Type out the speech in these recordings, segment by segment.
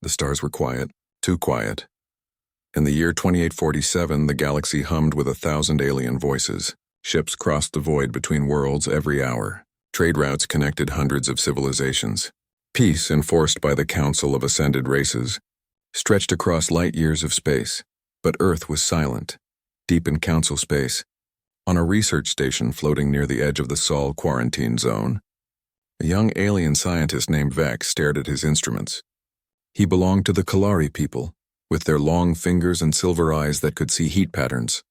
The stars were quiet, too quiet. In the year 2847, the galaxy hummed with 1,000 alien voices. Ships crossed the void between worlds every hour. Trade routes connected hundreds of civilizations. Peace, enforced by the Council of Ascended Races, stretched across light years of space. But Earth was silent, deep in Council space, on a research station floating near the edge of the Sol quarantine zone. A young alien scientist named Vex stared at his instruments. He belonged to the Kalari people, with their long fingers and silver eyes that could see heat patterns.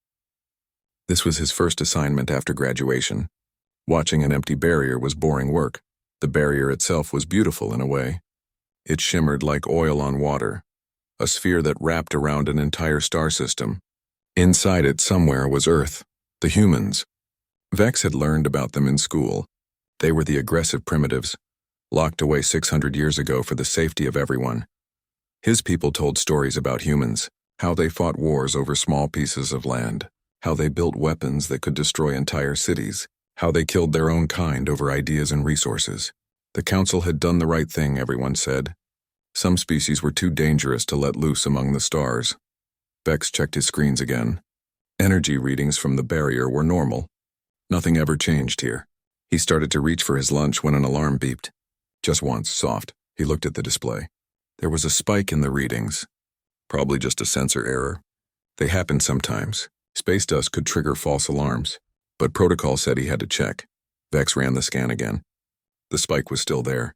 This was his first assignment after graduation. Watching an empty barrier was boring work. The barrier itself was beautiful in a way. It shimmered like oil on water, a sphere that wrapped around an entire star system. Inside it somewhere was Earth, the humans. Vex had learned about them in school. They were the aggressive primitives, locked away 600 years ago for the safety of everyone. His people told stories about humans, how they fought wars over small pieces of land, how they built weapons that could destroy entire cities, how they killed their own kind over ideas and resources. The Council had done the right thing, everyone said. Some species were too dangerous to let loose among the stars. Vex checked his screens again. Energy readings from the barrier were normal. Nothing ever changed here. He started to reach for his lunch when an alarm beeped. Just once, soft. He looked at the display. There was a spike in the readings. Probably just a sensor error. They happened sometimes. Space dust could trigger false alarms, but protocol said he had to check. Vex ran the scan again. The spike was still there.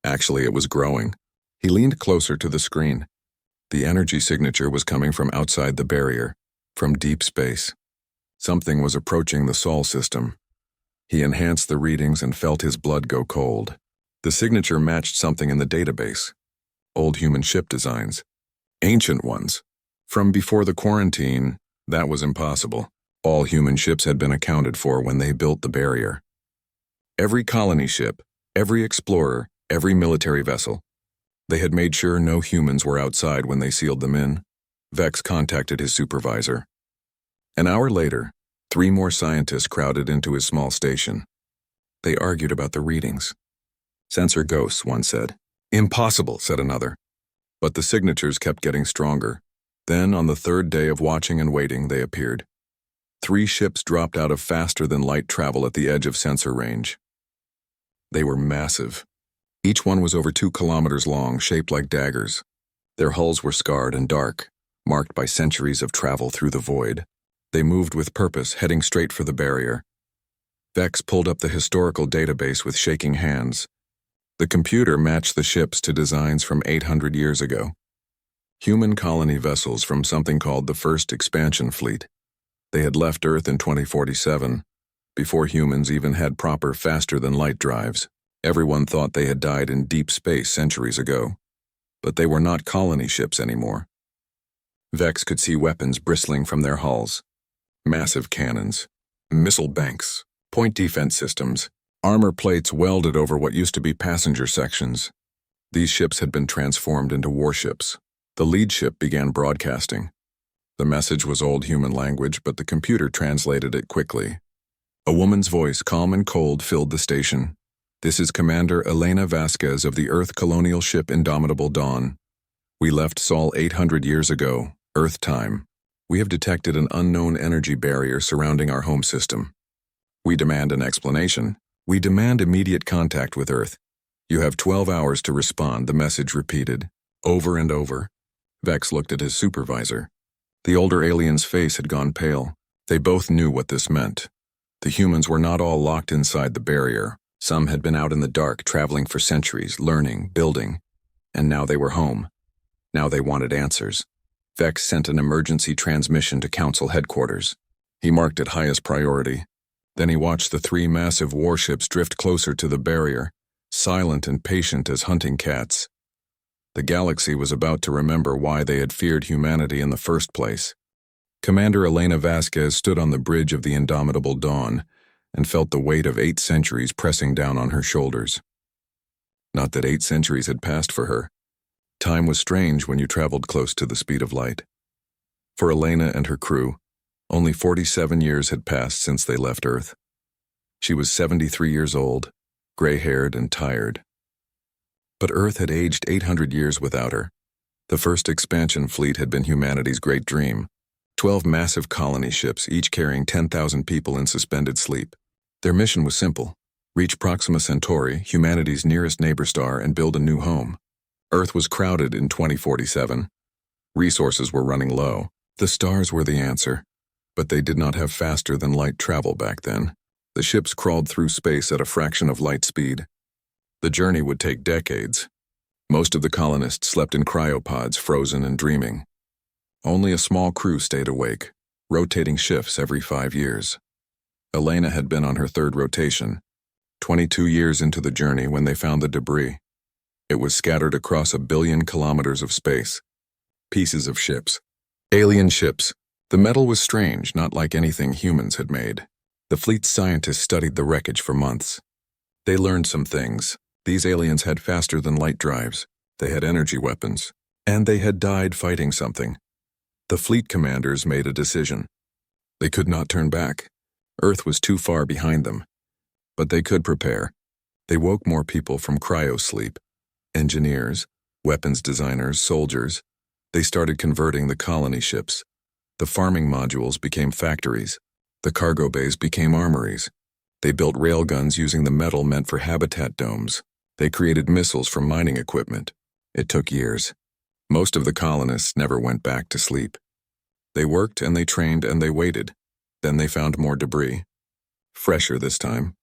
Actually, it was growing. He leaned closer to the screen. The energy signature was coming from outside the barrier, from deep space. Something was approaching the Sol system. He enhanced the readings and felt his blood go cold. The signature matched something in the database. Old human ship designs. Ancient ones. From before the quarantine, that was impossible. All human ships had been accounted for when they built the barrier. Every colony ship, every explorer, every military vessel. They had made sure no humans were outside when they sealed them in. Vex contacted his supervisor. An hour later, 3 more scientists crowded into his small station. They argued about the readings. Sensor ghosts, one said. Impossible, said another. But the signatures kept getting stronger. Then, on the 3rd day of watching and waiting, they appeared. 3 ships dropped out of faster-than-light travel at the edge of sensor range. They were massive. Each one was over 2 kilometers long, shaped like daggers. Their hulls were scarred and dark, marked by centuries of travel through the void. They moved with purpose, heading straight for the barrier. Vex pulled up the historical database with shaking hands. The computer matched the ships to designs from 800 years ago. Human colony vessels from something called the First Expansion Fleet. They had left Earth in 2047, before humans even had proper faster-than-light drives. Everyone thought they had died in deep space centuries ago. But they were not colony ships anymore. Vex could see weapons bristling from their hulls. Massive cannons, missile banks, point defense systems, armor plates welded over what used to be passenger sections. These ships had been transformed into warships. The lead ship began broadcasting. The message was old human language, but the computer translated it quickly. A woman's voice, calm and cold, filled the station. This is Commander Elena Vasquez of the Earth colonial ship Indomitable Dawn. We left Sol 800 years ago, Earth time. We have detected an unknown energy barrier surrounding our home system. We demand an explanation. We demand immediate contact with Earth. You have 12 hours to respond, the message repeated, over and over. Vex looked at his supervisor. The older alien's face had gone pale. They both knew what this meant. The humans were not all locked inside the barrier. Some had been out in the dark, traveling for centuries, learning, building. And now they were home. Now they wanted answers. Vex sent an emergency transmission to Council headquarters. He marked it highest priority. Then he watched the 3 massive warships drift closer to the barrier, silent and patient as hunting cats. The galaxy was about to remember why they had feared humanity in the first place. Commander Elena Vasquez stood on the bridge of the Indomitable Dawn and felt the weight of 8 centuries pressing down on her shoulders. Not that 8 centuries had passed for her. Time was strange when you traveled close to the speed of light. For Elena and her crew, only 47 years had passed since they left Earth. She was 73 years old, gray-haired and tired. But Earth had aged 800 years without her. The first expansion fleet had been humanity's great dream. 12 massive colony ships, each carrying 10,000 people in suspended sleep. Their mission was simple: reach Proxima Centauri, humanity's nearest neighbor star, and build a new home. Earth was crowded in 2047. Resources were running low. The stars were the answer, but they did not have faster-than-light travel back then. The ships crawled through space at a fraction of light speed. The journey would take decades. Most of the colonists slept in cryopods, frozen and dreaming. Only a small crew stayed awake, rotating shifts every 5 years. Elena had been on her third rotation, 22 years into the journey when they found the debris. It was scattered across 1 billion kilometers of space. Pieces of ships. Alien ships. The metal was strange, not like anything humans had made. The fleet's scientists studied the wreckage for months. They learned some things. These aliens had faster-than-light drives. They had energy weapons. And they had died fighting something. The fleet commanders made a decision. They could not turn back. Earth was too far behind them. But they could prepare. They woke more people from cryosleep. Engineers, weapons designers, soldiers. They started converting the colony ships. The farming modules became factories. The cargo bays became armories. They built railguns using the metal meant for habitat domes. They created missiles from mining equipment. It took years. Most of the colonists never went back to sleep. They worked and they trained and they waited. Then they found more debris. Fresher this time.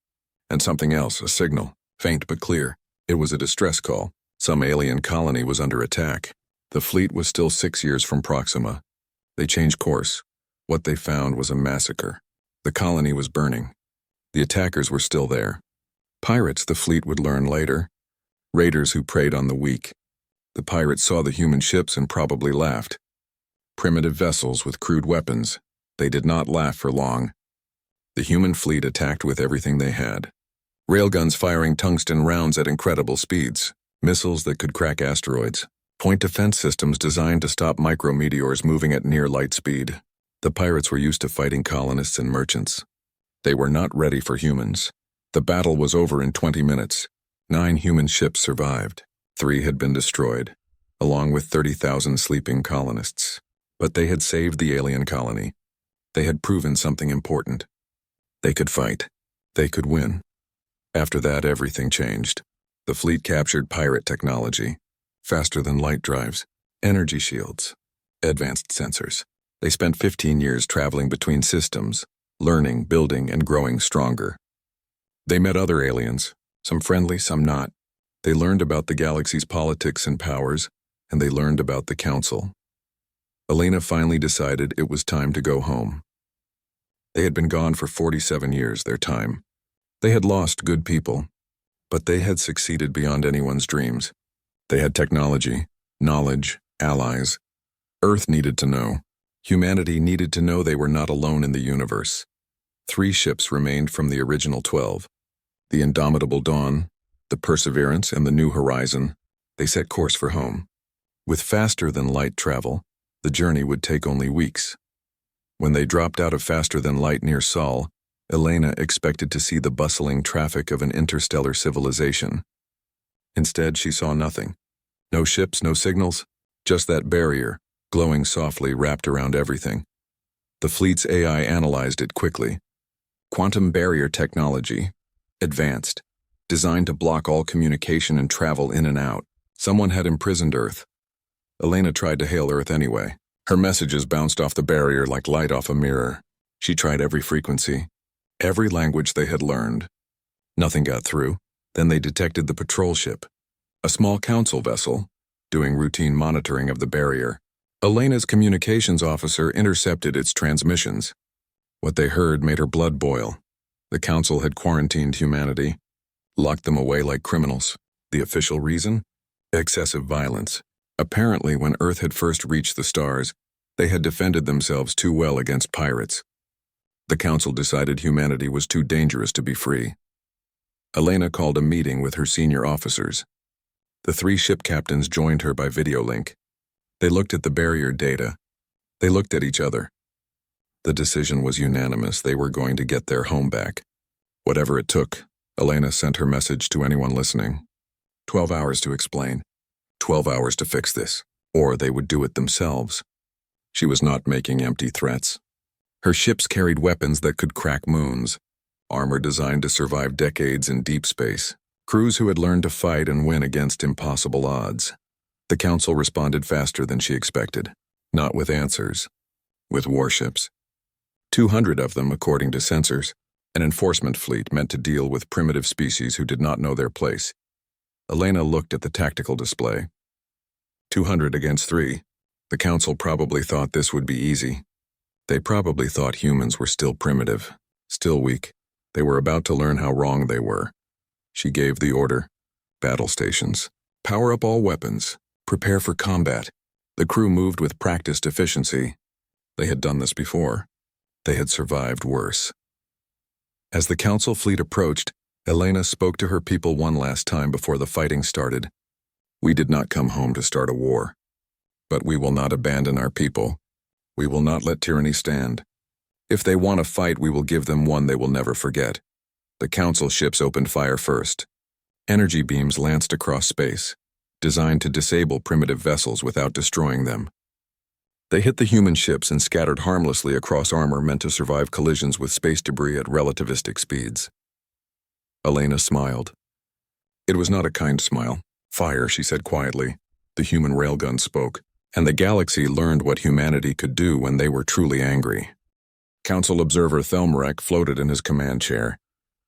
And something else, a signal, faint but clear. It was a distress call. Some alien colony was under attack. The fleet was still 6 years from Proxima. They changed course. What they found was a massacre. The colony was burning. The attackers were still there. Pirates, the fleet would learn later. Raiders who preyed on the weak. The pirates saw the human ships and probably laughed. Primitive vessels with crude weapons. They did not laugh for long. The human fleet attacked with everything they had. Railguns firing tungsten rounds at incredible speeds. Missiles that could crack asteroids. Point defense systems designed to stop micrometeors moving at near light speed. The pirates were used to fighting colonists and merchants. They were not ready for humans. The battle was over in 20 minutes. 9 human ships survived. 3 had been destroyed, along with 30,000 sleeping colonists. But they had saved the alien colony. They had proven something important. They could fight. They could win. After that, everything changed. The fleet captured pirate technology. Faster-than-light drives, energy shields, advanced sensors. They spent 15 years traveling between systems, learning, building, and growing stronger. They met other aliens, some friendly, some not. They learned about the galaxy's politics and powers, and they learned about the Council. Elena finally decided it was time to go home. They had been gone for 47 years, their time. They had lost good people, but they had succeeded beyond anyone's dreams. They had technology, knowledge, allies. Earth needed to know. Humanity needed to know they were not alone in the universe. 3 ships remained from the original 12. The Indomitable Dawn, the Perseverance, and the New Horizon. They set course for home. With faster-than-light travel, the journey would take only weeks. When they dropped out of faster-than-light near Sol, Elena expected to see the bustling traffic of an interstellar civilization. Instead, she saw nothing. No ships, no signals, just that barrier, glowing softly wrapped around everything. The fleet's AI analyzed it quickly. Quantum barrier technology, advanced, designed to block all communication and travel in and out. Someone had imprisoned Earth. Elena tried to hail Earth anyway. Her messages bounced off the barrier like light off a mirror. She tried every frequency, every language they had learned. Nothing got through. Then they detected the patrol ship, a small council vessel, doing routine monitoring of the barrier. Elena's communications officer intercepted its transmissions. What they heard made her blood boil. The council had quarantined humanity, locked them away like criminals. The official reason? Excessive violence. Apparently, when Earth had first reached the stars, they had defended themselves too well against pirates. The council decided humanity was too dangerous to be free. Elena called a meeting with her senior officers. The 3 ship captains joined her by video link. They looked at the barrier data. They looked at each other. The decision was unanimous. They were going to get their home back. Whatever it took, Elena sent her message to anyone listening. 12 hours to explain. 12 hours to fix this. or they would do it themselves. She was not making empty threats. Her ships carried weapons that could crack moons, armor designed to survive decades in deep space, crews who had learned to fight and win against impossible odds. The Council responded faster than she expected, not with answers, with warships. 200 of them, according to sensors, an enforcement fleet meant to deal with primitive species who did not know their place. Elena looked at the tactical display. 200 against 3. The Council probably thought this would be easy. They probably thought humans were still primitive, still weak. They were about to learn how wrong they were. She gave the order. Battle stations. Power up all weapons. Prepare for combat. The crew moved with practiced efficiency. They had done this before. They had survived worse. As the Council fleet approached, Elena spoke to her people one last time before the fighting started. We did not come home to start a war. But we will not abandon our people. We will not let tyranny stand. If they want a fight, we will give them one they will never forget. The Council ships opened fire first. Energy beams lanced across space, designed to disable primitive vessels without destroying them. They hit the human ships and scattered harmlessly across armor meant to survive collisions with space debris at relativistic speeds. Elena smiled. It was not a kind smile. Fire, she said quietly. The human railgun spoke, and the galaxy learned what humanity could do when they were truly angry. Council observer Thelmrek floated in his command chair,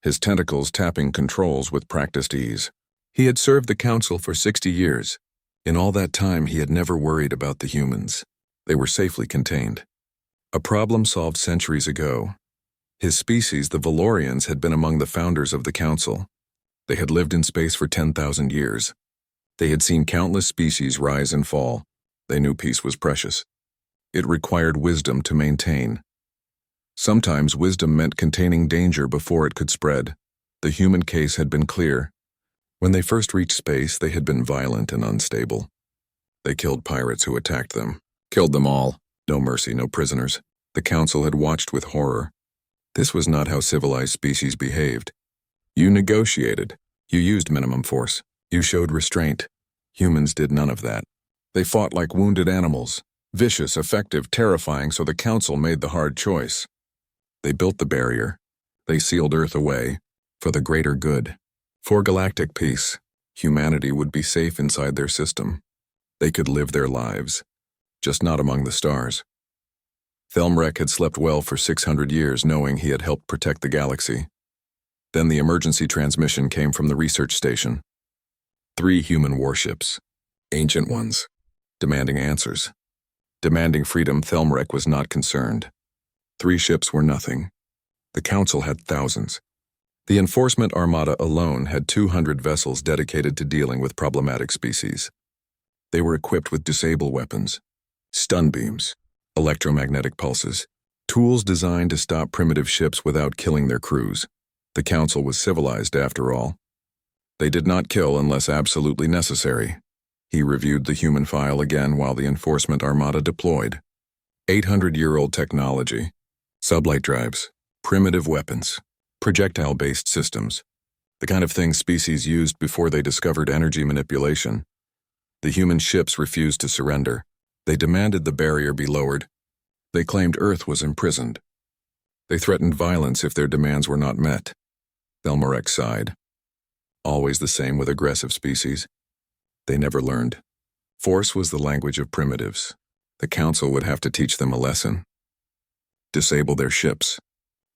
his tentacles tapping controls with practiced ease. He had served the Council for 60 years. In all that time, he had never worried about the humans. They were safely contained. A problem solved centuries ago. His species, the Valorians, had been among the founders of the Council. They had lived in space for 10,000 years. They had seen countless species rise and fall. They knew peace was precious. It required wisdom to maintain. Sometimes wisdom meant containing danger before it could spread. The human case had been clear. When they first reached space, they had been violent and unstable. They killed pirates who attacked them. Killed them all. No mercy, no prisoners. The Council had watched with horror. This was not how civilized species behaved. You negotiated. You used minimum force. You showed restraint. Humans did none of that. They fought like wounded animals. Vicious, effective, terrifying, so the Council made the hard choice. They built the barrier. They sealed Earth away. For the greater good. For galactic peace. Humanity would be safe inside their system. They could live their lives. Just not among the stars. Thelmrek had slept well for 600 years knowing he had helped protect the galaxy. Then the emergency transmission came from the research station. 3 human warships. Ancient ones. Demanding answers. Demanding freedom, Thelmrek was not concerned. 3 ships were nothing. The Council had thousands. The enforcement armada alone had 200 vessels dedicated to dealing with problematic species. They were equipped with disable weapons, stun beams, electromagnetic pulses, tools designed to stop primitive ships without killing their crews. The Council was civilized after all. They did not kill unless absolutely necessary. He reviewed the human file again while the enforcement armada deployed. 800-year-old technology, sublight drives, primitive weapons, projectile-based systems, the kind of things species used before they discovered energy manipulation. The human ships refused to surrender. They demanded the barrier be lowered. They claimed Earth was imprisoned. They threatened violence if their demands were not met. Thelmrek sighed. Always the same with aggressive species. They never learned. Force was the language of primitives. The Council would have to teach them a lesson. Disable their ships.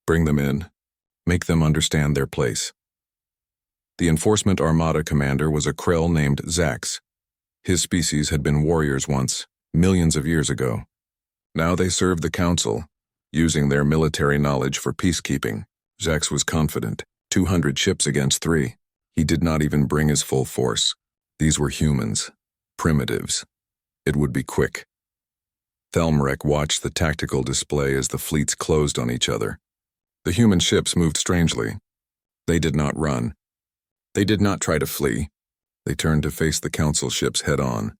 Bring them in. Make them understand their place. The enforcement armada commander was a Krell named Zax. His species had been warriors once, millions of years ago. Now they served the Council, using their military knowledge for peacekeeping. Zax was confident. 200 ships against 3. He did not even bring his full force. These were humans, primitives. It would be quick. Thelmrek watched the tactical display as the fleets closed on each other. The human ships moved strangely. They did not run. They did not try to flee. They turned to face the Council ships head-on.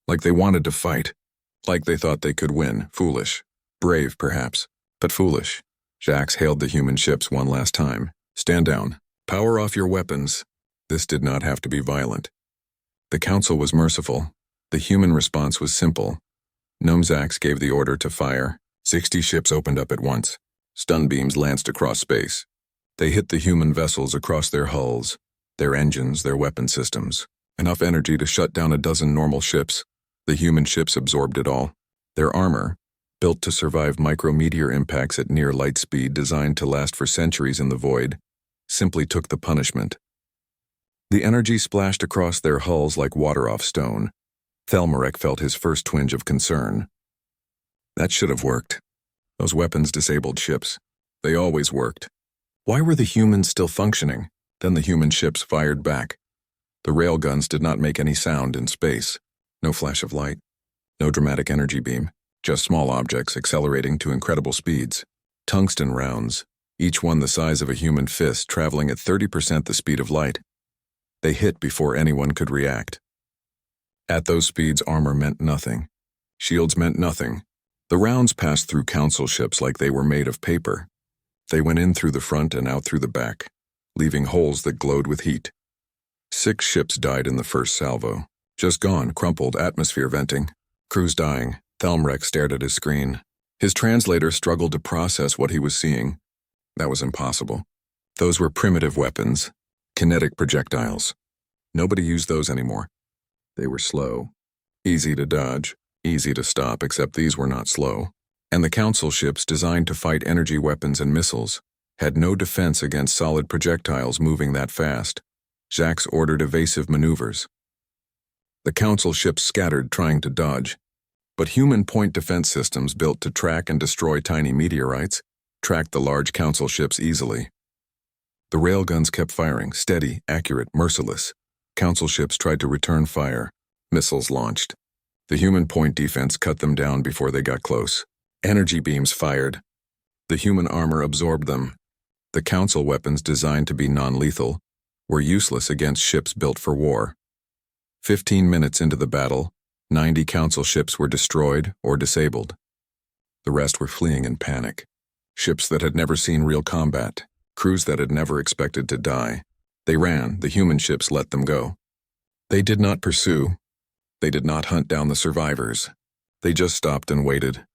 Like they wanted to fight. Like they thought they could win. Foolish. Brave, perhaps, but foolish. Jax hailed the human ships one last time. Stand down. Power off your weapons. This did not have to be violent. The Council was merciful. The human response was simple. Gnomezax gave the order to fire. 60 ships opened up at once. Stun beams lanced across space. They hit the human vessels across their hulls, their engines, their weapon systems. Enough energy to shut down a dozen normal ships. The human ships absorbed it all. Their armor, built to survive micrometeor impacts at near light speed designed to last for centuries in the void, simply took the punishment. The energy splashed across their hulls like water off stone. Thelmarek felt his first twinge of concern. That should have worked. Those weapons disabled ships. They always worked. Why were the humans still functioning? Then the human ships fired back. The railguns did not make any sound in space. No flash of light. No dramatic energy beam. Just small objects accelerating to incredible speeds. Tungsten rounds, each one the size of a human fist, traveling at 30% the speed of light. They hit before anyone could react. At those speeds, armor meant nothing. Shields meant nothing. The rounds passed through council ships like they were made of paper. They went in through the front and out through the back, leaving holes that glowed with heat. 6 ships died in the first salvo. Just gone, crumpled, atmosphere venting. Crews dying. Thelmarek stared at his screen. His translator struggled to process what he was seeing. That was impossible. Those were primitive weapons. Kinetic projectiles. Nobody used those anymore. They were slow. Easy to dodge. Easy to stop, except these were not slow. And the council ships designed to fight energy weapons and missiles had no defense against solid projectiles moving that fast. Jax ordered evasive maneuvers. The council ships scattered trying to dodge. But human point defense systems built to track and destroy tiny meteorites tracked the large council ships easily. The railguns kept firing, steady, accurate, merciless. Council ships tried to return fire. Missiles launched. The human point defense cut them down before they got close. Energy beams fired. The human armor absorbed them. The council weapons designed to be non-lethal were useless against ships built for war. 15 minutes into the battle, 90 council ships were destroyed or disabled. The rest were fleeing in panic. Ships that had never seen real combat, crews that had never expected to die. They ran, the human ships let them go. They did not pursue. They did not hunt down the survivors. They just stopped and waited.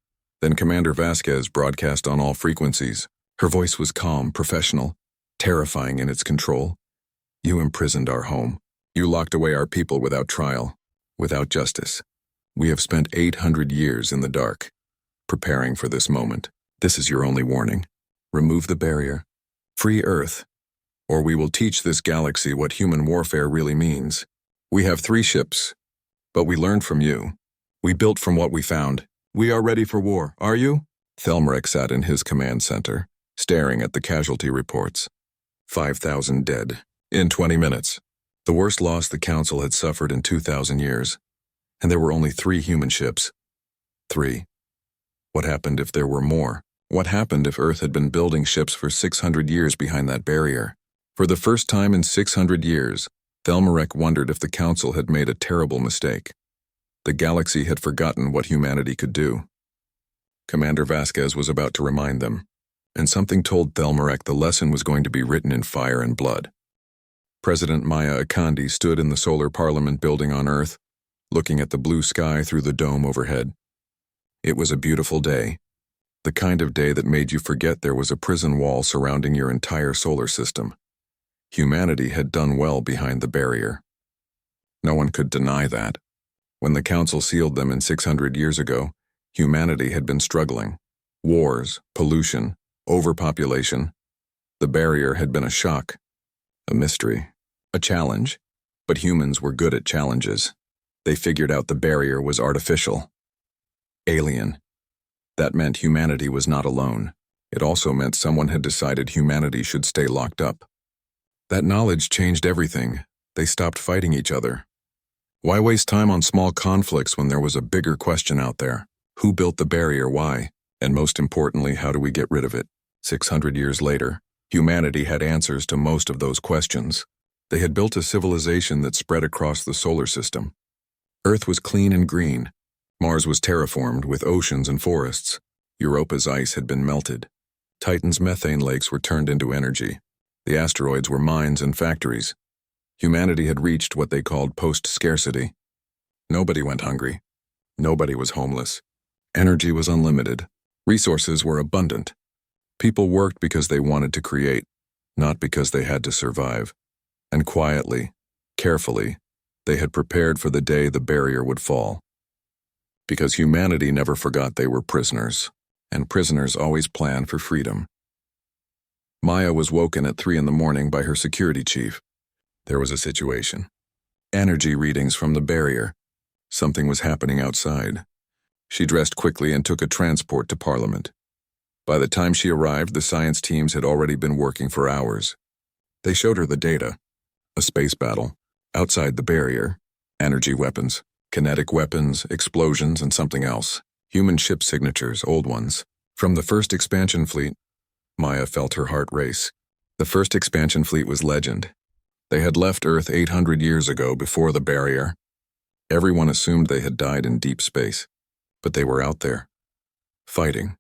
Then Commander Vasquez broadcast on all frequencies. Her voice was calm, professional, terrifying in its control. You imprisoned our home. You locked away our people without trial, without justice. We have spent 800 years in the dark, preparing for this moment. This is your only warning. Remove the barrier. Free Earth. Or we will teach this galaxy what human warfare really means. We have 3 ships, but we learned from you. We built from what we found. We are ready for war, are you? Thelmarek sat in his command center, staring at the casualty reports. 5,000 dead. In 20 minutes. The worst loss the Council had suffered in 2,000 years. And there were only 3 human ships. 3. What happened if there were more? What happened if Earth had been building ships for 600 years behind that barrier? For the first time in 600 years, Thelmarek wondered if the Council had made a terrible mistake. The galaxy had forgotten what humanity could do. Commander Vasquez was about to remind them, and something told Thelmarek the lesson was going to be written in fire and blood. President Maya Akandi stood in the Solar Parliament building on Earth, looking at the blue sky through the dome overhead. It was a beautiful day, the kind of day that made you forget there was a prison wall surrounding your entire solar system. Humanity had done well behind the barrier. No one could deny that. When the Council sealed them in 600 years ago, humanity had been struggling. Wars, pollution, overpopulation. The barrier had been a shock, a mystery, a challenge. But humans were good at challenges. They figured out the barrier was artificial. Alien. That meant humanity was not alone. It also meant someone had decided humanity should stay locked up. That knowledge changed everything. They stopped fighting each other. Why waste time on small conflicts when there was a bigger question out there? Who built the barrier, why? And most importantly, how do we get rid of it? 600 years later, humanity had answers to most of those questions. They had built a civilization that spread across the solar system. Earth was clean and green. Mars was terraformed with oceans and forests. Europa's ice had been melted. Titan's methane lakes were turned into energy. The asteroids were mines and factories. Humanity had reached what they called post-scarcity. Nobody went hungry. Nobody was homeless. Energy was unlimited. Resources were abundant. People worked because they wanted to create, not because they had to survive. And quietly, carefully, they had prepared for the day the barrier would fall. Because humanity never forgot they were prisoners, and prisoners always plan for freedom. Maya was woken at 3 a.m. by her security chief. There was a situation. Energy readings from the barrier. Something was happening outside. She dressed quickly and took a transport to Parliament. By the time she arrived, the science teams had already been working for hours. They showed her the data. A space battle. Outside the barrier. Energy weapons. Kinetic weapons, explosions, and something else. Human ship signatures, old ones. From the first expansion fleet, Maya felt her heart race. The first expansion fleet was legend. They had left Earth 800 years ago before the barrier. Everyone assumed they had died in deep space, but they were out there, fighting.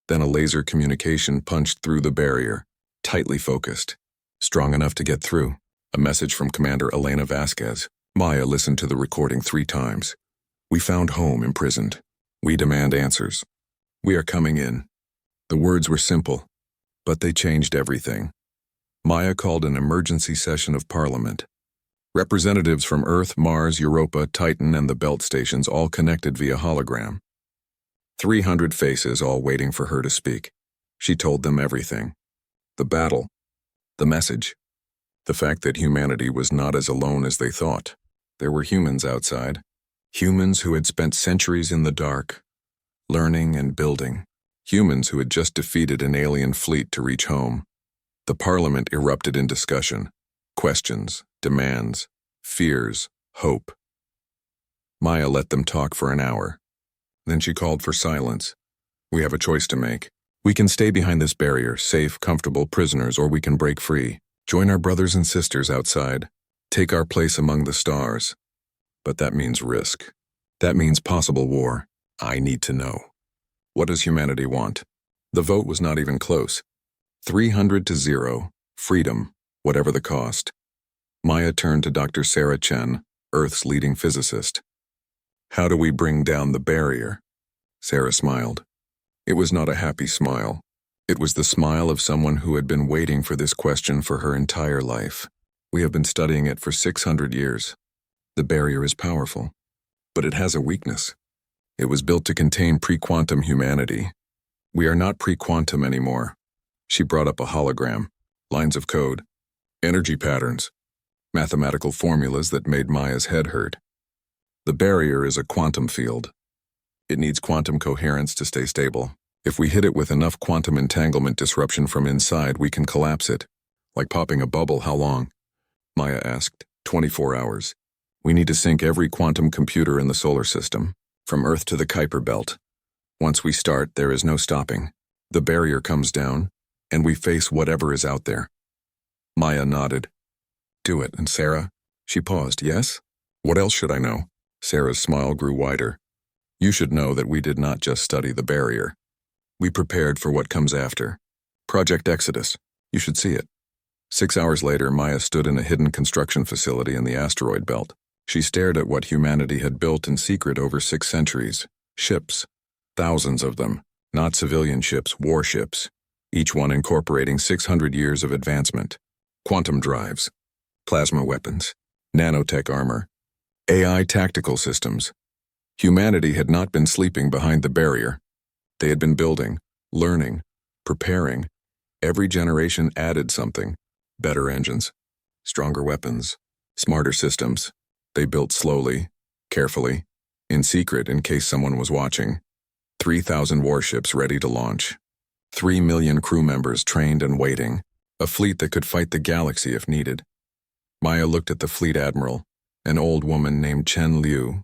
Then a laser communication punched through the barrier, tightly focused, strong enough to get through. A message from Commander Elena Vasquez. Maya listened to the recording 3 times. "We found home imprisoned. We demand answers. We are coming in." The words were simple, but they changed everything. Maya called an emergency session of Parliament. Representatives from Earth, Mars, Europa, Titan, and the Belt Stations all connected via hologram. 300 faces all waiting for her to speak. She told them everything. The battle. The message. The fact that humanity was not as alone as they thought. There were humans outside. Humans who had spent centuries in the dark, learning and building. Humans who had just defeated an alien fleet to reach home. The Parliament erupted in discussion. Questions, demands, fears, hope. Maya let them talk for an hour. Then she called for silence. "We have a choice to make. We can stay behind this barrier, safe, comfortable prisoners, or we can break free. Join our brothers and sisters outside. Take our place among the stars. But that means risk. That means possible war. I need to know. What does humanity want?" The vote was not even close. 300 to 0. Freedom, whatever the cost. Maya turned to Dr. Sarah Chen, Earth's leading physicist. "How do we bring down the barrier?" Sarah smiled. It was not a happy smile. It was the smile of someone who had been waiting for this question for her entire life. "We have been studying it for 600 years. The barrier is powerful, but it has a weakness. It was built to contain pre-quantum humanity. We are not pre-quantum anymore." She brought up a hologram, lines of code, energy patterns, mathematical formulas that made Maya's head hurt. The barrier is a quantum field. It needs quantum coherence to stay stable. If we hit it with enough quantum entanglement disruption from inside, we can collapse it. Like popping a bubble. How long? Maya asked. 24 hours. We need to sync every quantum computer in the solar system, from Earth to the Kuiper Belt. Once we start, there is no stopping. The barrier comes down, and we face whatever is out there. Maya nodded. "Do it, and Sarah?" She paused. "Yes? What else should I know?" Sarah's smile grew wider. "You should know that we did not just study the barrier. We prepared for what comes after. Project Exodus. You should see it." 6 hours later, Maya stood in a hidden construction facility in the asteroid belt. She stared at what humanity had built in secret over 6 centuries. Ships. Thousands of them. Not civilian ships, warships. Each one incorporating 600 years of advancement. Quantum drives. Plasma weapons. Nanotech armor. AI tactical systems. Humanity had not been sleeping behind the barrier. They had been building, learning, preparing. Every generation added something. Better engines. Stronger weapons. Smarter systems. They built slowly, carefully, in secret in case someone was watching. 3,000 warships ready to launch. 3 million crew members trained and waiting. A fleet that could fight the galaxy if needed. Maya looked at the fleet admiral, an old woman named Chen Liu.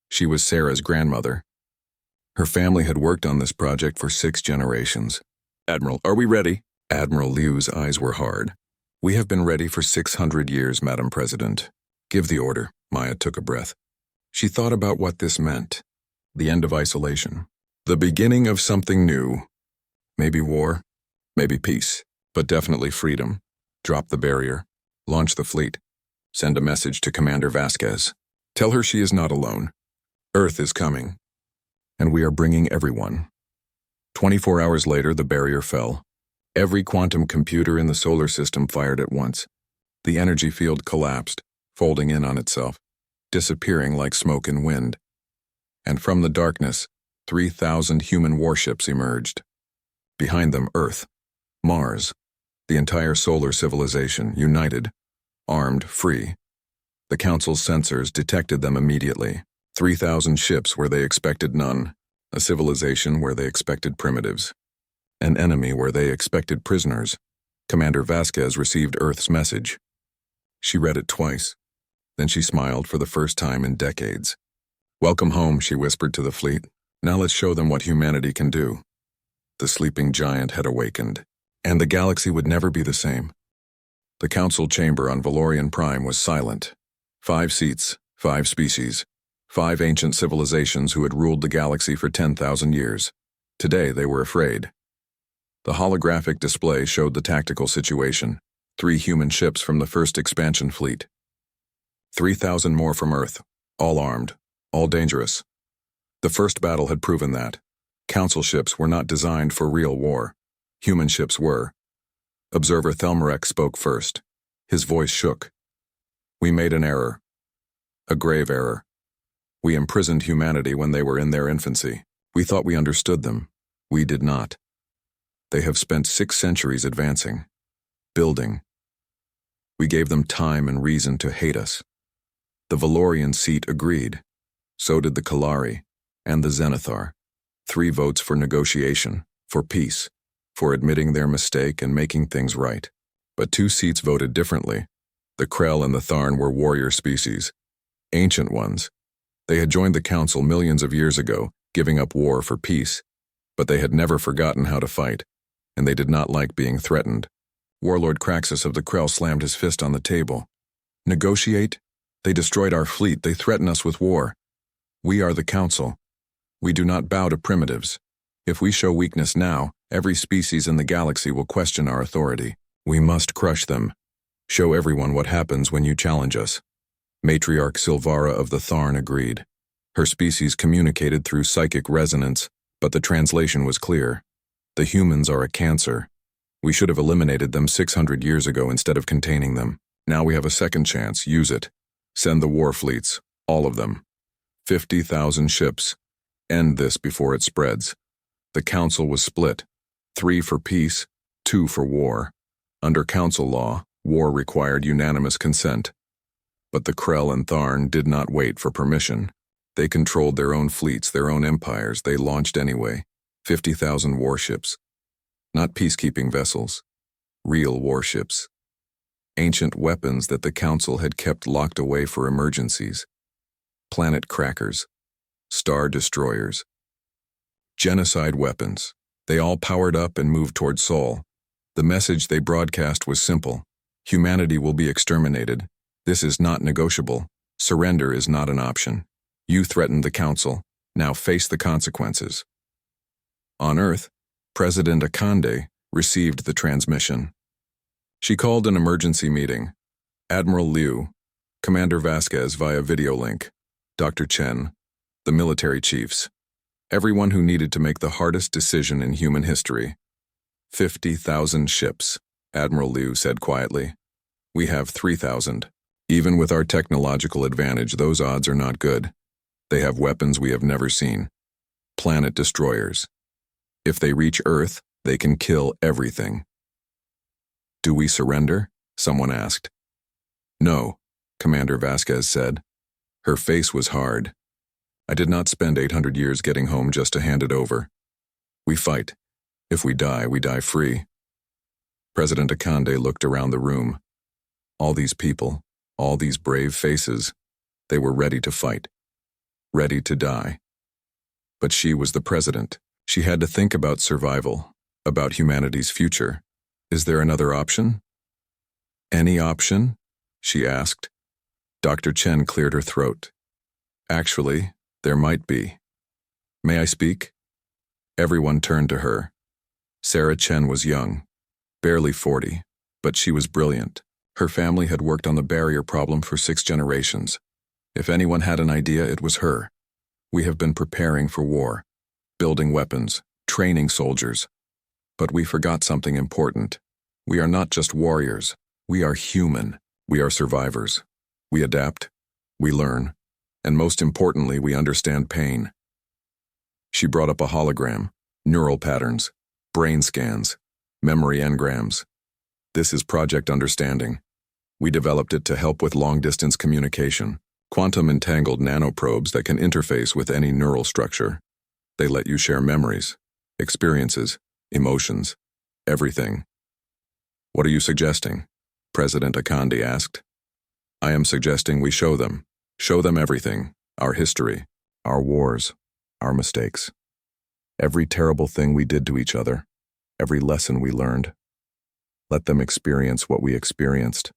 She was Sarah's grandmother. Her family had worked on this project for 6 generations. "Admiral, are we ready?" Admiral Liu's eyes were hard. "We have been ready for 600 years, Madam President." "Give the order." Maya took a breath. She thought about what this meant. The end of isolation. The beginning of something new. Maybe war, maybe peace, but definitely freedom. Drop the barrier, launch the fleet, send a message to Commander Vasquez. Tell her she is not alone. Earth is coming. And we are bringing everyone. 24 hours later, the barrier fell. Every quantum computer in the solar system fired at once. The energy field collapsed, folding in on itself, disappearing like smoke and wind. And from the darkness, 3,000 human warships emerged. Behind them, Earth, Mars, the entire solar civilization, united, armed, free. The Council's sensors detected them immediately. 3,000 ships where they expected none, a civilization where they expected primitives, an enemy where they expected prisoners. Commander Vasquez received Earth's message. She read it twice. Then she smiled for the first time in decades. "Welcome home," she whispered to the fleet. "Now let's show them what humanity can do." The sleeping giant had awakened, and the galaxy would never be the same. The council chamber on Valorian Prime was silent. 5 seats, 5 species, 5 ancient civilizations who had ruled the galaxy for 10,000 years. Today they were afraid. The holographic display showed the tactical situation. 3 human ships from the first expansion fleet. 3,000 more from Earth, all armed, all dangerous. The first battle had proven that. Council ships were not designed for real war. Human ships were. Observer Thelmarek spoke first. His voice shook. "We made an error. A grave error. We imprisoned humanity when they were in their infancy. We thought we understood them. We did not. They have spent 6 centuries advancing, building. We gave them time and reason to hate us. The Valorian seat agreed. So did the Kalari and the Zenithar. 3 votes for negotiation, for peace, for admitting their mistake and making things right. But 2 seats voted differently. The Krell and the Tharn were warrior species, ancient ones. They had joined the Council millions of years ago, giving up war for peace. But they had never forgotten how to fight, and they did not like being threatened. Warlord Kraxus of the Krell slammed his fist on the table. "Negotiate? They destroyed our fleet. They threaten us with war. We are the Council. We do not bow to primitives. If we show weakness now, every species in the galaxy will question our authority. We must crush them. Show everyone what happens when you challenge us." Matriarch Silvara of the Tharn agreed. Her species communicated through psychic resonance, but the translation was clear. The humans are a cancer. We should have eliminated them 600 years ago instead of containing them. Now we have a second chance. Use it. Send the Warfleets, all of them. 50,000 ships. End this before it spreads. The Council was split. 3 for peace, 2 for war. Under Council law, war required unanimous consent. But the Krell and Tharn did not wait for permission. They controlled their own fleets, their own empires. They launched anyway. 50,000 warships. Not peacekeeping vessels. Real warships. Ancient weapons that the Council had kept locked away for emergencies. Planet crackers. Star destroyers. Genocide weapons. They all powered up and moved toward Sol. The message they broadcast was simple. Humanity will be exterminated. This is not negotiable. Surrender is not an option. You threatened the Council. Now face the consequences. On Earth, President Akande received the transmission. She called an emergency meeting. Admiral Liu, Commander Vasquez via video link, Dr. Chen, the military chiefs, everyone who needed to make the hardest decision in human history. 50,000 ships, Admiral Liu said quietly. We have 3,000. Even with our technological advantage, those odds are not good. They have weapons we have never seen. Planet destroyers. If they reach Earth, they can kill everything. Do we surrender? Someone asked. No, Commander Vasquez said. Her face was hard. I did not spend 800 years getting home just to hand it over. We fight. If we die free. President Akande looked around the room. All these people, all these brave faces, they were ready to fight. Ready to die. But she was the president. She had to think about survival, about humanity's future. Is there another option? Any option? She asked. Dr. Chen cleared her throat. Actually, there might be. May I speak? Everyone turned to her. Sarah Chen was young, barely 40, but she was brilliant. Her family had worked on the barrier problem for 6 generations. If anyone had an idea, it was her. We have been preparing for war, building weapons, training soldiers. But we forgot something important. We are not just warriors. We are human. We are survivors. We adapt. We learn. And most importantly, we understand pain. She brought up a hologram, neural patterns, brain scans, memory engrams. This is Project Understanding. We developed it to help with long-distance communication. Quantum entangled nanoprobes that can interface with any neural structure. They let you share memories, experiences, emotions, everything. What are you suggesting? President Akandi asked. I am suggesting we show them everything, our history, our wars, our mistakes. Every terrible thing we did to each other, every lesson we learned. Let them experience what we experienced.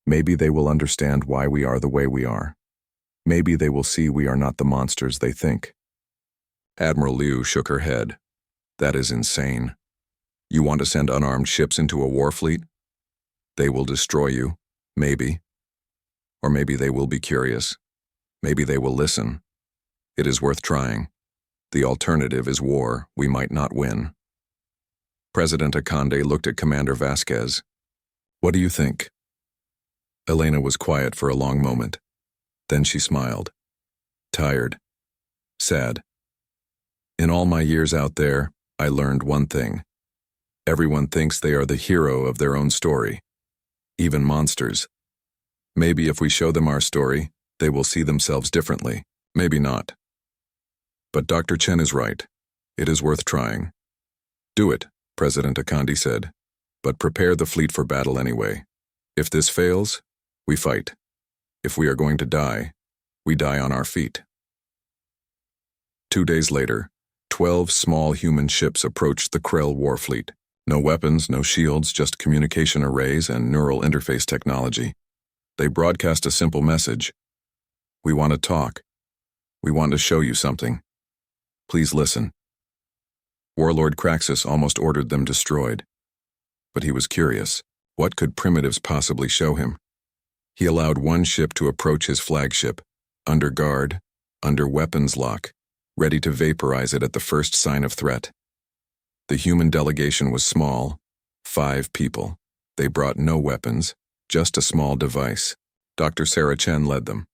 Maybe they will understand why we are the way we are. Maybe they will see we are not the monsters they think. Admiral Liu shook her head. That is insane. You want to send unarmed ships into a Warfleet? They will destroy you, maybe. Or maybe they will be curious. Maybe they will listen. It is worth trying. The alternative is war. We might not win. President Akande looked at Commander Vasquez. What do you think? Elena was quiet for a long moment. Then she smiled. Tired. Sad. In all my years out there, I learned one thing. Everyone thinks they are the hero of their own story. Even monsters. Maybe if we show them our story, they will see themselves differently. Maybe not. But Dr. Chen is right. It is worth trying. Do it, President Akandi said. But prepare the fleet for battle anyway. If this fails, we fight. If we are going to die, we die on our feet. 2 days later, 12 small human ships approached the Krell Warfleet. No weapons, no shields, just communication arrays and neural interface technology. They broadcast a simple message. We want to talk. We want to show you something. Please listen. Warlord Craxus almost ordered them destroyed. But he was curious. What could primitives possibly show him? He allowed one ship to approach his flagship, under guard, under weapons lock, ready to vaporize it at the first sign of threat. The human delegation was small, 5 people. They brought no weapons, just a small device. Dr. Sarah Chen led them.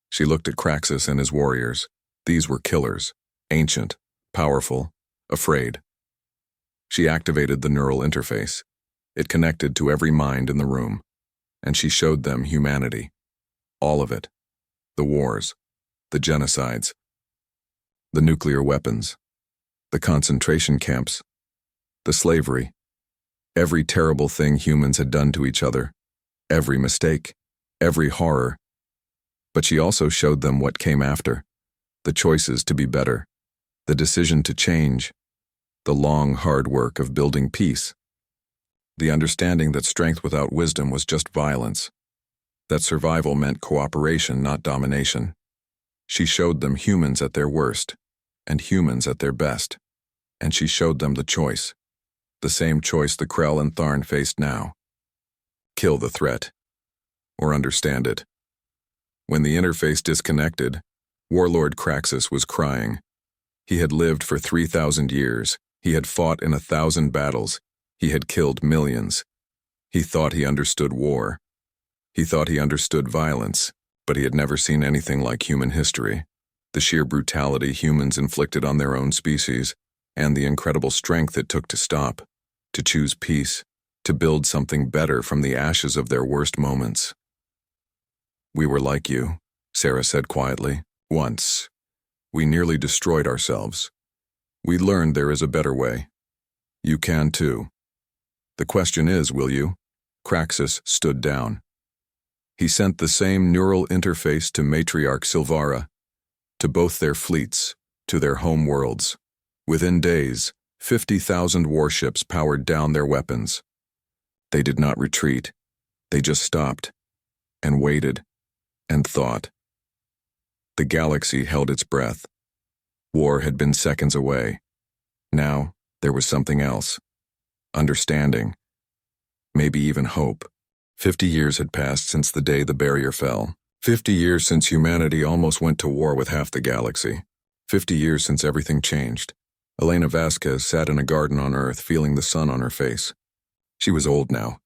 She looked at Craxus and his warriors. These were killers, ancient, powerful, afraid. She activated the neural interface. It connected to every mind in the room, and she showed them humanity. All of it. The wars, the genocides, the nuclear weapons, the concentration camps, the slavery, every terrible thing humans had done to each other, every mistake, every horror. But she also showed them what came after, the choices to be better, the decision to change, the long, hard work of building peace, the understanding that strength without wisdom was just violence, that survival meant cooperation, not domination. She showed them humans at their worst, and humans at their best, and she showed them the choice, the same choice the Krell and Tharn faced now. Kill the threat, or understand it. When the interface disconnected, Warlord Craxus was crying. He had lived for 3,000 years. He had fought in 1,000 battles. He had killed millions. He thought he understood war. He thought he understood violence, but he had never seen anything like human history. The sheer brutality humans inflicted on their own species, and the incredible strength it took to stop, to choose peace, to build something better from the ashes of their worst moments. We were like you, Sarah said quietly. Once. We nearly destroyed ourselves. We learned there is a better way. You can too. The question is, will you? Craxus stood down. He sent the same neural interface to Matriarch Silvara, to both their fleets, to their home worlds. Within days, 50,000 warships powered down their weapons. They did not retreat. They just stopped, and waited, and thought. The galaxy held its breath. War had been seconds away. Now, there was something else. Understanding. Maybe even hope. 50 years had passed since the day the barrier fell. 50 years since humanity almost went to war with half the galaxy. 50 years since everything changed. Elena Vasquez sat in a garden on Earth feeling the sun on her face. She was old now.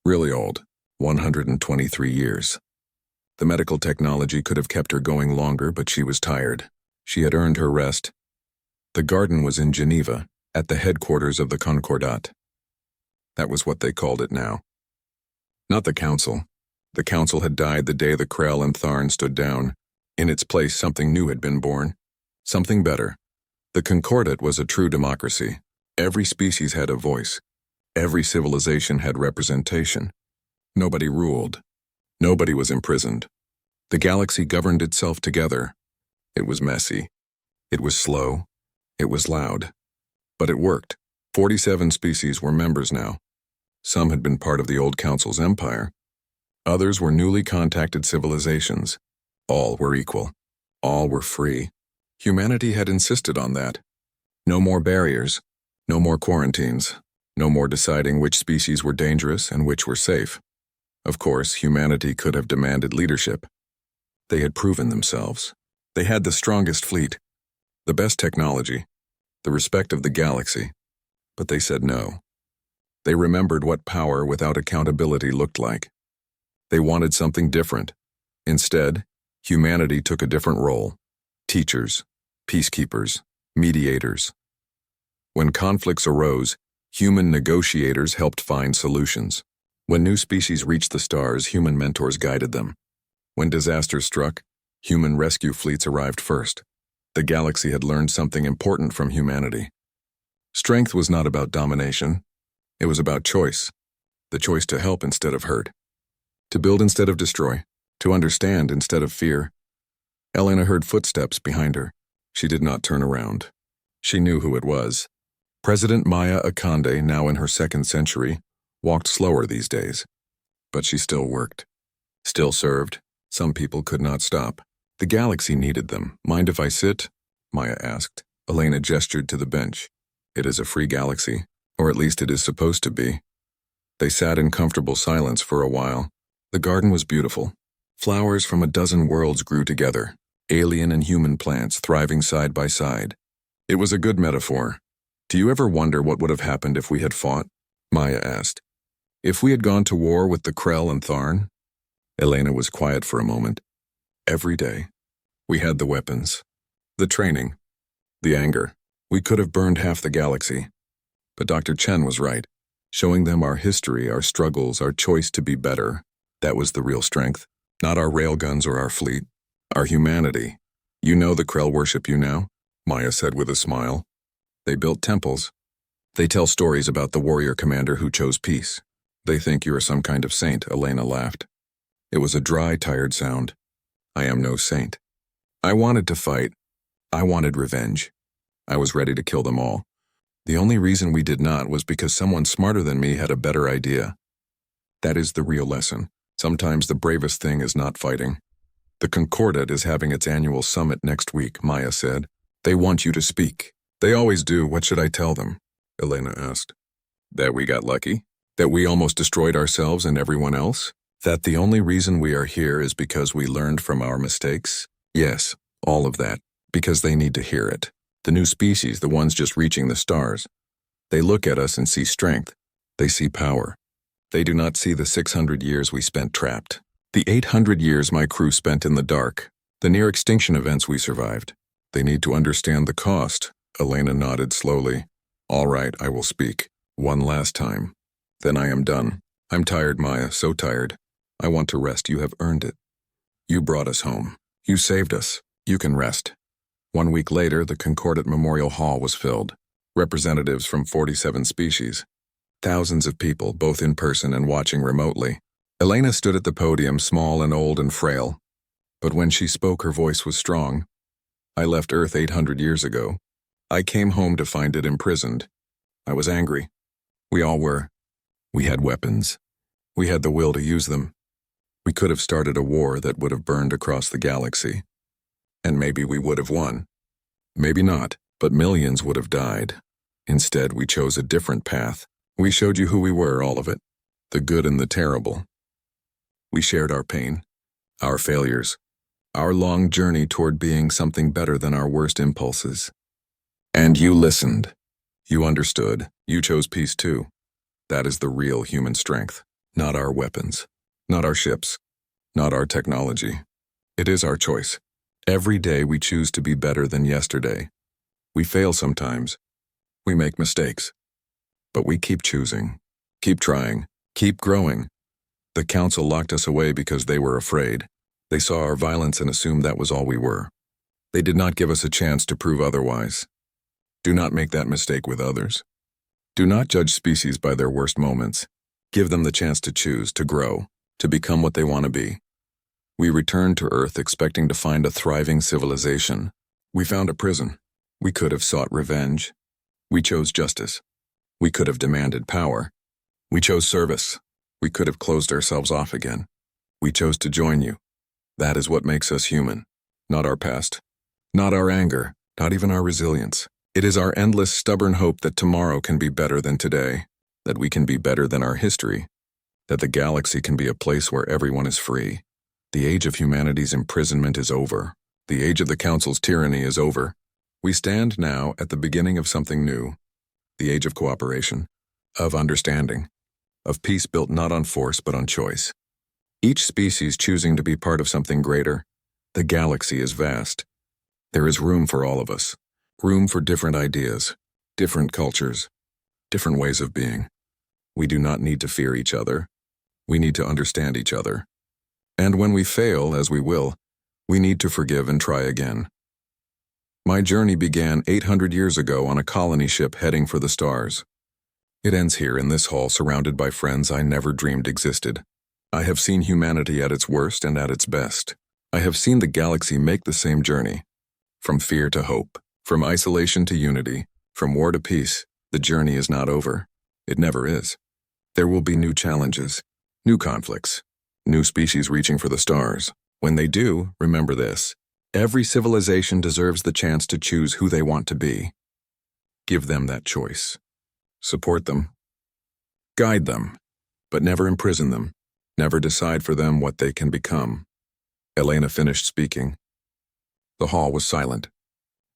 Really old. 123 years. The medical technology could have kept her going longer, but she was tired. She had earned her rest. The garden was in Geneva, at the headquarters of the Concordat. That was what they called it now. Not the council. The council had died the day the Krell and Tharn stood down. In its place, something new had been born. Something better. The Concordat was a true democracy. Every species had a voice. Every civilization had representation. Nobody ruled. Nobody was imprisoned. The galaxy governed itself together. It was messy. It was slow. It was loud. But it worked. 47 species were members now. Some had been part of the old council's empire. Others were newly contacted civilizations. All were equal. All were free. Humanity had insisted on that. No more barriers. No more quarantines. No more deciding which species were dangerous and which were safe. Of course, humanity could have demanded leadership. They had proven themselves. They had the strongest fleet, the best technology, the respect of the galaxy. But they said no. They remembered what power without accountability looked like. They wanted something different. Instead, humanity took a different role. Teachers, peacekeepers, mediators. When conflicts arose, human negotiators helped find solutions. When new species reached the stars, human mentors guided them. When disasters struck, human rescue fleets arrived first. The galaxy had learned something important from humanity. Strength was not about domination. It was about choice. The choice to help instead of hurt. To build instead of destroy. To understand instead of fear. Elena heard footsteps behind her. She did not turn around. She knew who it was. President Maya Akande, now in her second century, walked slower these days. But she still worked. Still served. Some people could not stop. The galaxy needed them. Mind if I sit? Maya asked. Elena gestured to the bench. It is a free galaxy, or at least it is supposed to be. They sat in comfortable silence for a while. The garden was beautiful. Flowers from a dozen worlds grew together, alien and human plants thriving side by side. It was a good metaphor. Do you ever wonder what would have happened if we had fought? Maya asked. If we had gone to war with the Krell and Tharn? Elena was quiet for a moment. Every day. We had the weapons, the training, the anger. We could have burned half the galaxy. But Dr. Chen was right. Showing them our history, our struggles, our choice to be better. That was the real strength. Not our railguns or our fleet. Our humanity. You know the Krell worship you now? Maya said with a smile. They built temples. They tell stories about the warrior commander who chose peace. They think you are some kind of saint, Elena laughed. It was a dry, tired sound. I am no saint. I wanted to fight. I wanted revenge. I was ready to kill them all. The only reason we did not was because someone smarter than me had a better idea. That is the real lesson. Sometimes the bravest thing is not fighting. The Concordat is having its annual summit next week, Maya said. They want you to speak. They always do. What should I tell them? Elena asked. That we got lucky? That we almost destroyed ourselves and everyone else? That the only reason we are here is because we learned from our mistakes? Yes, all of that. Because they need to hear it. The new species, the ones just reaching the stars. They look at us and see strength. They see power. They do not see the 600 years we spent trapped. The 800 years my crew spent in the dark. The near-extinction events we survived. They need to understand the cost. Elena nodded slowly. All right, I will speak. One last time. Then I am done. I'm tired, Maya, so tired. I want to rest. You have earned it. You brought us home. You saved us. You can rest. 1 week later, the Concordat Memorial Hall was filled. Representatives from 47 species. Thousands of people, both in person and watching remotely. Elena stood at the podium, small and old and frail. But when she spoke, her voice was strong. I left Earth 800 years ago. I came home to find it imprisoned. I was angry. We all were. We had weapons. We had the will to use them. We could have started a war that would have burned across the galaxy. And maybe we would have won. Maybe not, but millions would have died. Instead, we chose a different path. We showed you who we were, all of it. The good and the terrible. We shared our pain. our failures, our long journey toward being something better than our worst impulses. And you listened. You understood. You chose peace too. That is the real human strength, not our weapons, not our ships, not our technology. It is our choice. Every day we choose to be better than yesterday. We fail sometimes. We make mistakes. But we keep choosing, keep trying, keep growing. The council locked us away because they were afraid. They saw our violence and assumed that was all we were. They did not give us a chance to prove otherwise. Do not make that mistake with others. Do not judge species by their worst moments. Give them the chance to choose, to grow, to become what they want to be. We returned to Earth expecting to find a thriving civilization. We found a prison. We could have sought revenge. We chose justice. We could have demanded power. We chose service. We could have closed ourselves off again. We chose to join you. That is what makes us human. Not our past. Not our anger. Not even our resilience. It is our endless, stubborn hope that tomorrow can be better than today. That we can be better than our history. That the galaxy can be a place where everyone is free. The age of humanity's imprisonment is over. The age of the Council's tyranny is over. We stand now at the beginning of something new. The age of cooperation. Of understanding. Of peace built not on force but on choice. Each species choosing to be part of something greater. The galaxy is vast. There is room for all of us. Room for different ideas, different cultures, different ways of being. We do not need to fear each other. We need to understand each other. And when we fail, as we will, we need to forgive and try again. My journey began 800 years ago on a colony ship heading for the stars. It ends here in this hall surrounded by friends I never dreamed existed. I have seen humanity at its worst and at its best. I have seen the galaxy make the same journey. From fear to hope. From isolation to unity, from war to peace, the journey is not over. It never is. There will be new challenges, new conflicts, new species reaching for the stars. When they do, remember this. Every civilization deserves the chance to choose who they want to be. Give them that choice. Support them. Guide them, but never imprison them. Never decide for them what they can become. Elena finished speaking. The hall was silent.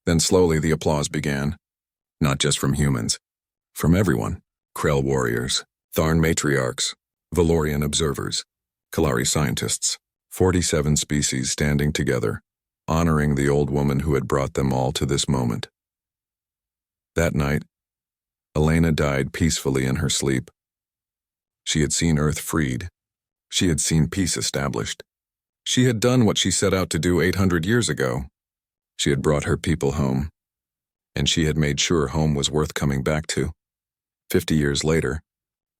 Then slowly the applause began, not just from humans, from everyone. Krell warriors, Tharn matriarchs, Valorian observers, Kalari scientists, 47 species standing together, honoring the old woman who had brought them all to this moment. That night, Elena died peacefully in her sleep. She had seen Earth freed. She had seen peace established. She had done what she set out to do 800 years ago. She had brought her people home, and she had made sure home was worth coming back to. 50 years later,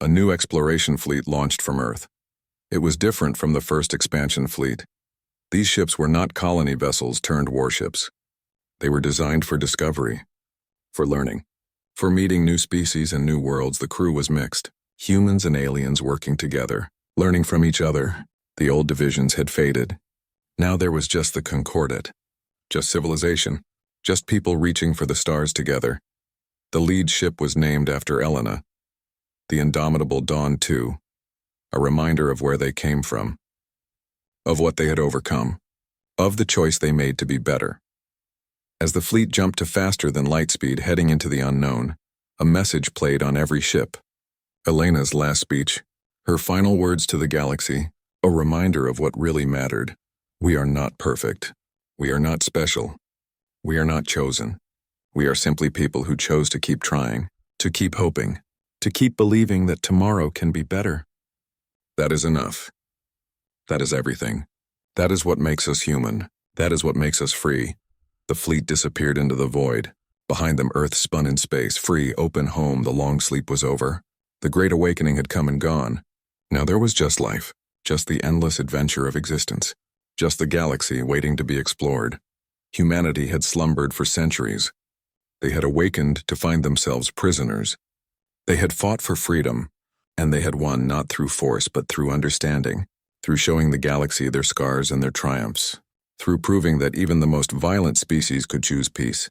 a new exploration fleet launched from Earth. It was different from the first expansion fleet. These ships were not colony vessels turned warships. They were designed for discovery, for learning. For meeting new species and new worlds, the crew was mixed. Humans and aliens working together, learning from each other. The old divisions had faded. Now there was just the Concordat. Just civilization, just people reaching for the stars together. The lead ship was named after Elena, the indomitable Dawn 2, a reminder of where they came from, of what they had overcome, of the choice they made to be better. As the fleet jumped to faster than light speed heading into the unknown, a message played on every ship. Elena's last speech, her final words to the galaxy, a reminder of what really mattered. We are not perfect. We are not special. We are not chosen. We are simply people who chose to keep trying, to keep hoping, to keep believing that tomorrow can be better. That is enough. That is everything. That is what makes us human. That is what makes us free. The fleet disappeared into the void. Behind them, Earth spun in space, free, open home. The long sleep was over. The great awakening had come and gone. Now there was just life, just the endless adventure of existence. Just the galaxy waiting to be explored. Humanity had slumbered for centuries. They had awakened to find themselves prisoners. They had fought for freedom, and they had won not through force but through understanding, through showing the galaxy their scars and their triumphs, through proving that even the most violent species could choose peace.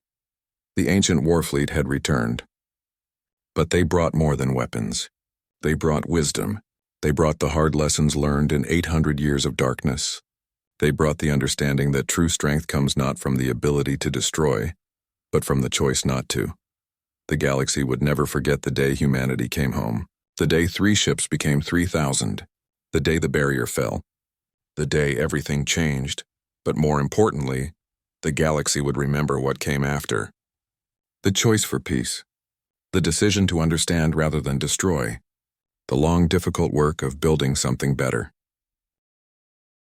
The ancient Warfleet had returned. But they brought more than weapons. They brought wisdom. They brought the hard lessons learned in 800 years of darkness. They brought the understanding that true strength comes not from the ability to destroy, but from the choice not to. The galaxy would never forget the day humanity came home, the day 3 ships became 3,000, the day the barrier fell, the day everything changed, but more importantly, the galaxy would remember what came after. The choice for peace, the decision to understand rather than destroy, the long, difficult work of building something better.